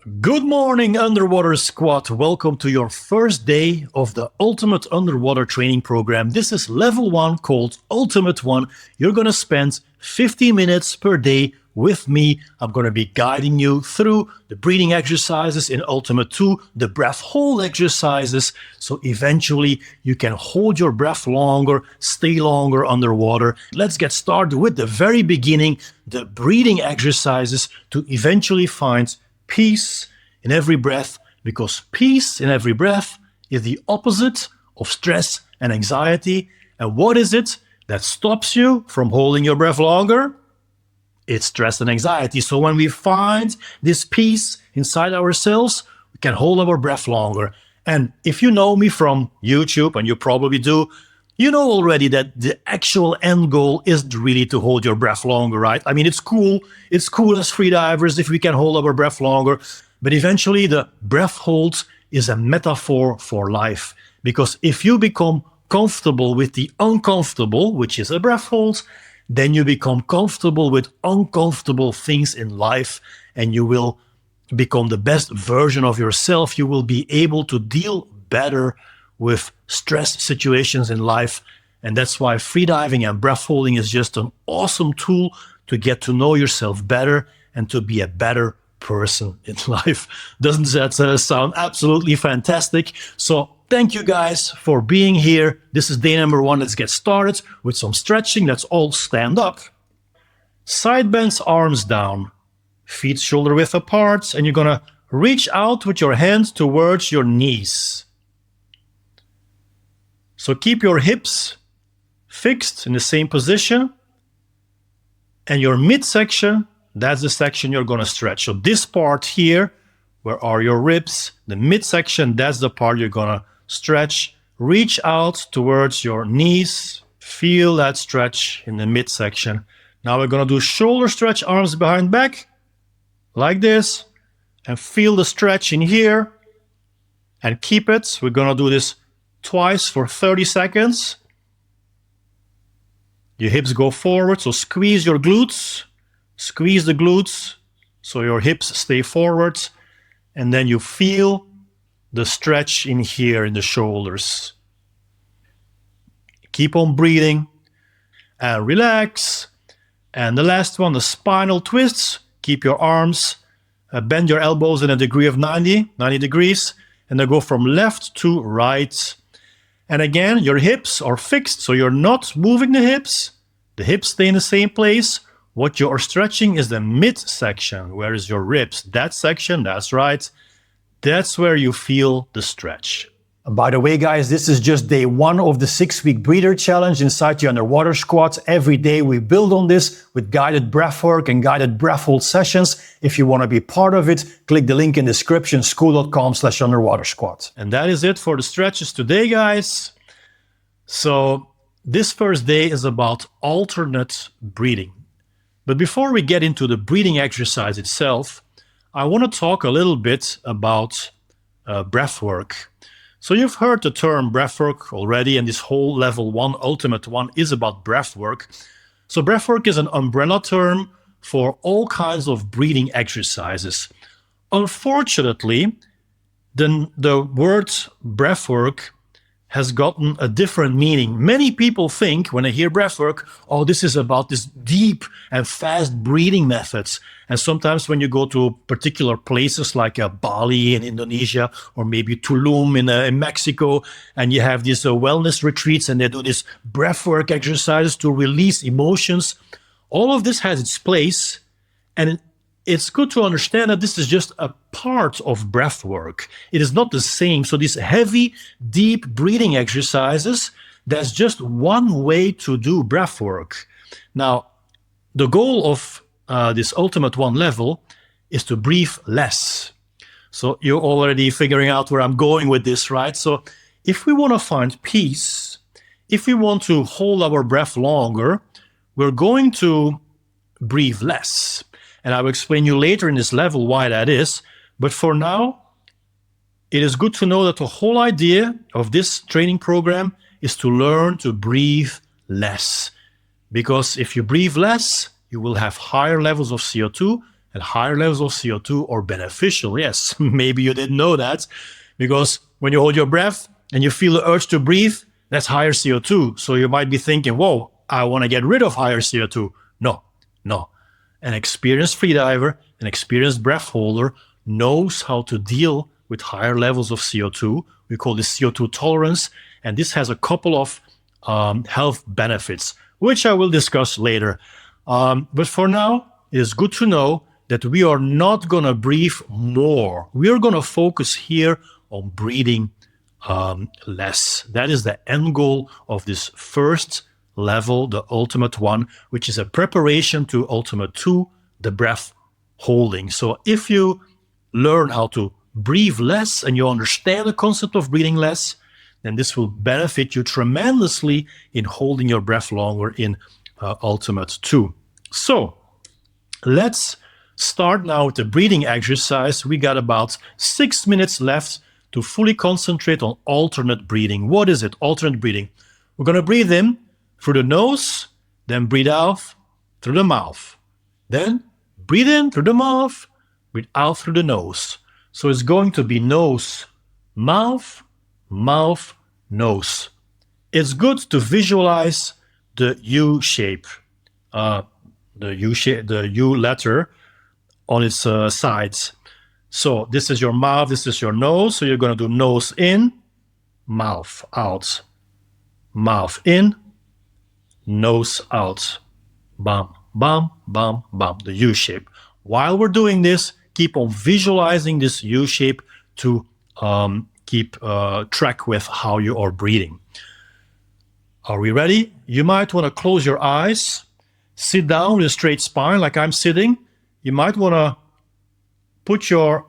Good morning, Underwater Squad. Welcome to your first day of the Ultimate Underwater Training Program. This is level 1 called Ultimate 1. You're going to spend 50 minutes per day with me. I'm going to be guiding you through the breathing exercises in Ultimate 2, the breath hold exercises, so eventually you can hold your breath longer, stay longer underwater. Let's get started with the very beginning, the breathing exercises to eventually find peace in every breath, because peace in every breath is the opposite of stress and anxiety. And what is it that stops you from holding your breath longer? It's stress and anxiety. So when we find this peace inside ourselves, we can hold our breath longer. And if you know me from YouTube, and you probably do, you know already that the actual end goal isn't really to hold your breath longer, right? I mean, it's cool. It's cool as freedivers if we can hold our breath longer. But eventually, the breath hold is a metaphor for life. Because if you become comfortable with the uncomfortable, which is a breath hold, then you become comfortable with uncomfortable things in life, and you will become the best version of yourself. You will be able to deal better with stress situations in life. And that's why freediving and breath holding is just an awesome tool to get to know yourself better and to be a better person in life. Doesn't that sound absolutely fantastic? So thank you guys for being here. This is day number 1. Let's get started with some stretching. Let's all stand up. Side bends, arms down, feet shoulder width apart, and you're gonna reach out with your hands towards your knees. So keep your hips fixed in the same position, and your midsection, that's the section you're going to stretch. So this part here, where are your ribs, the midsection, that's the part you're going to stretch. Reach out towards your knees. Feel that stretch in the midsection. Now we're going to do shoulder stretch, arms behind back, like this, and feel the stretch in here, and keep it. We're going to do this twice for 30 seconds. Your hips go forward, so squeeze your glutes. Squeeze the glutes so your hips stay forward. And then you feel the stretch in here in the shoulders. Keep on breathing and relax. And the last one, the spinal twists. Keep your arms, bend your elbows in a degree of 90 degrees. And then go from left to right. And again, your hips are fixed, so you're not moving the hips. The hips stay in the same place. What you are stretching is the midsection. Where is your ribs? That section, that's right. That's where you feel the stretch. By the way, guys, this is just day 1 of the 6-week breather challenge inside the Underwater Squad. Every day we build on this with guided breathwork and guided breath hold sessions. If you want to be part of it, click the link in the description, skool.com/underwatersquad. And that is it for the stretches today, guys. So this first day is about alternate breathing. But before we get into the breathing exercise itself, I want to talk a little bit about breathwork. So you've heard the term breathwork already, and this whole level 1, ultimate 1, is about breathwork. So breathwork is an umbrella term for all kinds of breathing exercises. Unfortunately, the word breathwork has gotten a different meaning. Many people think when they hear breathwork, oh, this is about this deep and fast breathing methods. And sometimes when you go to particular places like Bali in Indonesia, or maybe Tulum in Mexico, and you have these wellness retreats, and they do this breathwork exercises to release emotions. All of this has its place, and it's good to understand that this is just a part of breath work. It is not the same. So these heavy, deep breathing exercises, that's just one way to do breath work. Now, the goal of this ultimate 1 level is to breathe less. So you're already figuring out where I'm going with this, right? So if we want to find peace, if we want to hold our breath longer, we're going to breathe less. And I will explain you later in this level why that is. But for now, it is good to know that the whole idea of this training program is to learn to breathe less. Because if you breathe less, you will have higher levels of CO2, and higher levels of CO2 are beneficial. Yes, maybe you didn't know that, because when you hold your breath and you feel the urge to breathe, that's higher CO2. So you might be thinking, whoa, I want to get rid of higher CO2. No, no. An experienced freediver, an experienced breath holder knows how to deal with higher levels of CO2. We call this CO2 tolerance, and this has a couple of health benefits, which I will discuss later. But for now, it is good to know that we are not going to breathe more. We are going to focus here on breathing less. That is the end goal of this first level, the ultimate one, which is a preparation to ultimate 2, the breath holding. So if you learn how to breathe less and you understand the concept of breathing less, then this will benefit you tremendously in holding your breath longer in ultimate 2. So let's start now with the breathing exercise. We got about 6 minutes left to fully concentrate on alternate breathing. What is it? Alternate breathing. We're going to breathe in through the nose, then breathe out through the mouth. Then breathe in through the mouth, breathe out through the nose. So it's going to be nose, mouth, mouth, nose. It's good to visualize the U shape, the U letter on its sides. So this is your mouth, this is your nose. So you're going to do nose in, mouth out, mouth in, nose out. Bam, bam, bam, bam, the U shape. While we're doing this, keep on visualizing this U shape to keep track with how you are breathing. Are we ready? You might want to close your eyes, sit down with a straight spine like I'm sitting. You might want to put your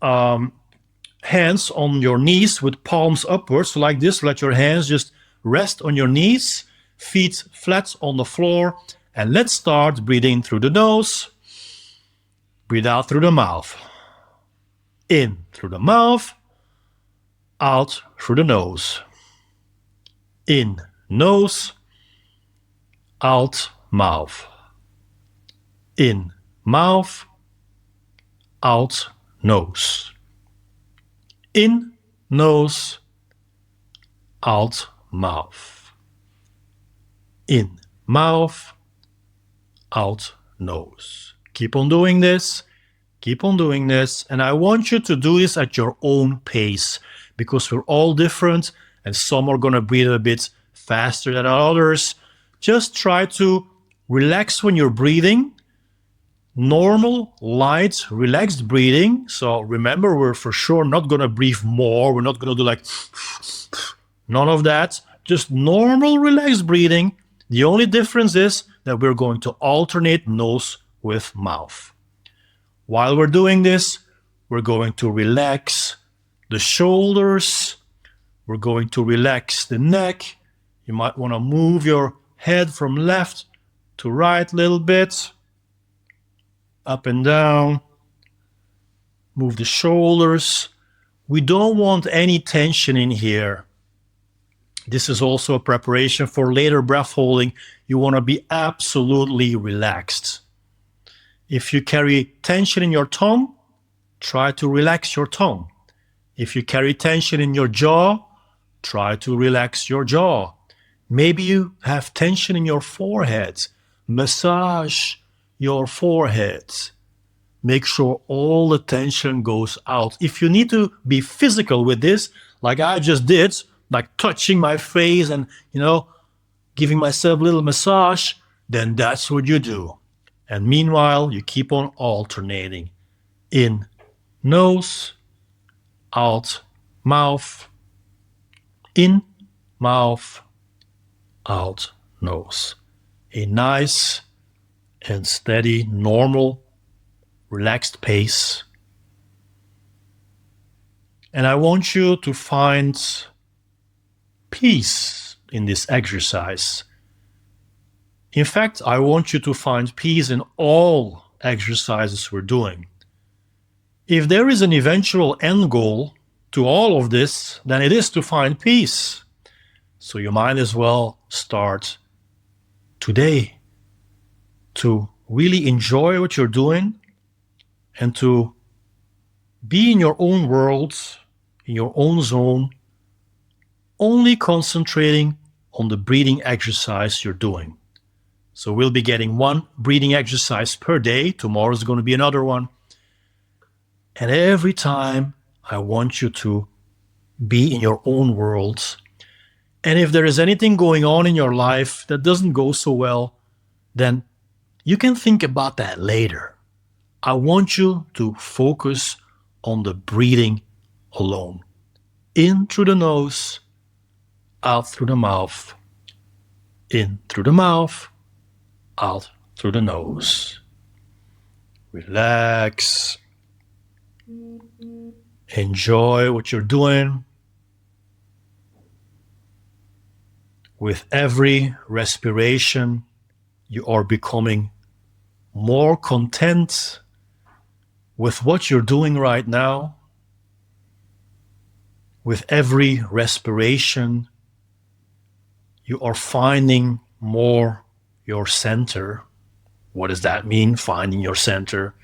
hands on your knees with palms upwards, so like this. Let your hands just rest on your knees, feet flat on the floor, and let's start breathing through the nose. Breathe out through the mouth. In through the mouth, out through the nose. In nose, out mouth. In mouth, out nose. In nose, out mouth. In mouth, out nose. Keep on doing this. Keep on doing this. And I want you to do this at your own pace, because we're all different and some are going to breathe a bit faster than others. Just try to relax when you're breathing. Normal, light, relaxed breathing. So remember, we're for sure not going to breathe more. We're not going to do like none of that. Just normal, relaxed breathing. The only difference is that we're going to alternate nose with mouth. While we're doing this, we're going to relax the shoulders. We're going to relax the neck. You might want to move your head from left to right a little bit. Up and down. Move the shoulders. We don't want any tension in here. This is also a preparation for later breath holding. You want to be absolutely relaxed. If you carry tension in your tongue, try to relax your tongue. If you carry tension in your jaw, try to relax your jaw. Maybe you have tension in your forehead. Massage your forehead. Make sure all the tension goes out. If you need to be physical with this, like I just did, like touching my face and, giving myself a little massage, then that's what you do. And meanwhile, you keep on alternating. In nose, out mouth, in mouth, out nose. A nice and steady, normal, relaxed pace. And I want you to find peace in this exercise. In fact, I want you to find peace in all exercises we're doing. If there is an eventual end goal to all of this, then it is to find peace. So you might as well start today to really enjoy what you're doing, and to be in your own world, in your own zone, only concentrating on the breathing exercise you're doing. So we'll be getting one breathing exercise per day. Tomorrow is going to be another one. And every time I want you to be in your own world. And if there is anything going on in your life that doesn't go so well, then you can think about that later. I want you to focus on the breathing alone. In through the nose, out through the mouth. In through the mouth, out through the nose. Relax. Enjoy what you're doing. With every respiration, you are becoming more content with what you're doing right now. With every respiration, you are finding more your center. What does that mean, finding your center?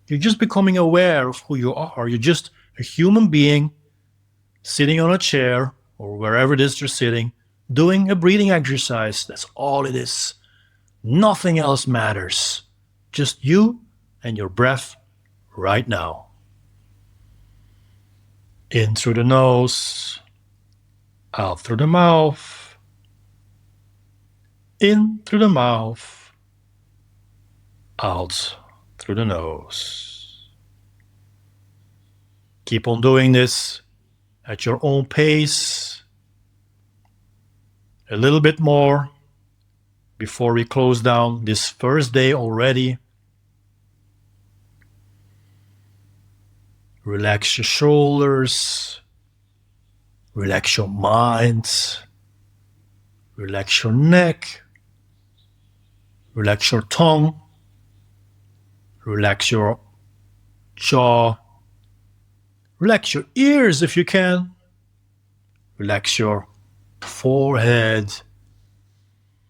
You're just becoming aware of who you are. You're just a human being sitting on a chair or wherever it is you're sitting, doing a breathing exercise. That's all it is. Nothing else matters. Just you and your breath right now. In through the nose, out through the mouth. In through the mouth, out through the nose. Keep on doing this at your own pace. A little bit more before we close down this first day already. Relax your shoulders. Relax your mind. Relax your neck. Relax your tongue. Relax your jaw. Relax your ears if you can. Relax your forehead.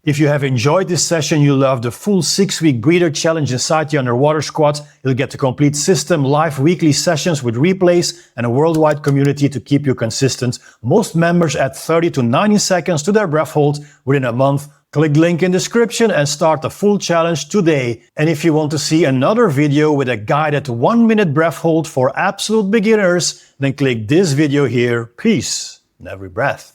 If you have enjoyed this session, you'll love the full 6-week breather challenge inside the underwater squad. You'll get the complete system, live weekly sessions with replays, and a worldwide community to keep you consistent. Most members add 30 to 90 seconds to their breath hold within a month. Click the link in the description and start the full challenge today. And if you want to see another video with a guided 1-minute breath hold for absolute beginners, then click this video here. Peace in every breath.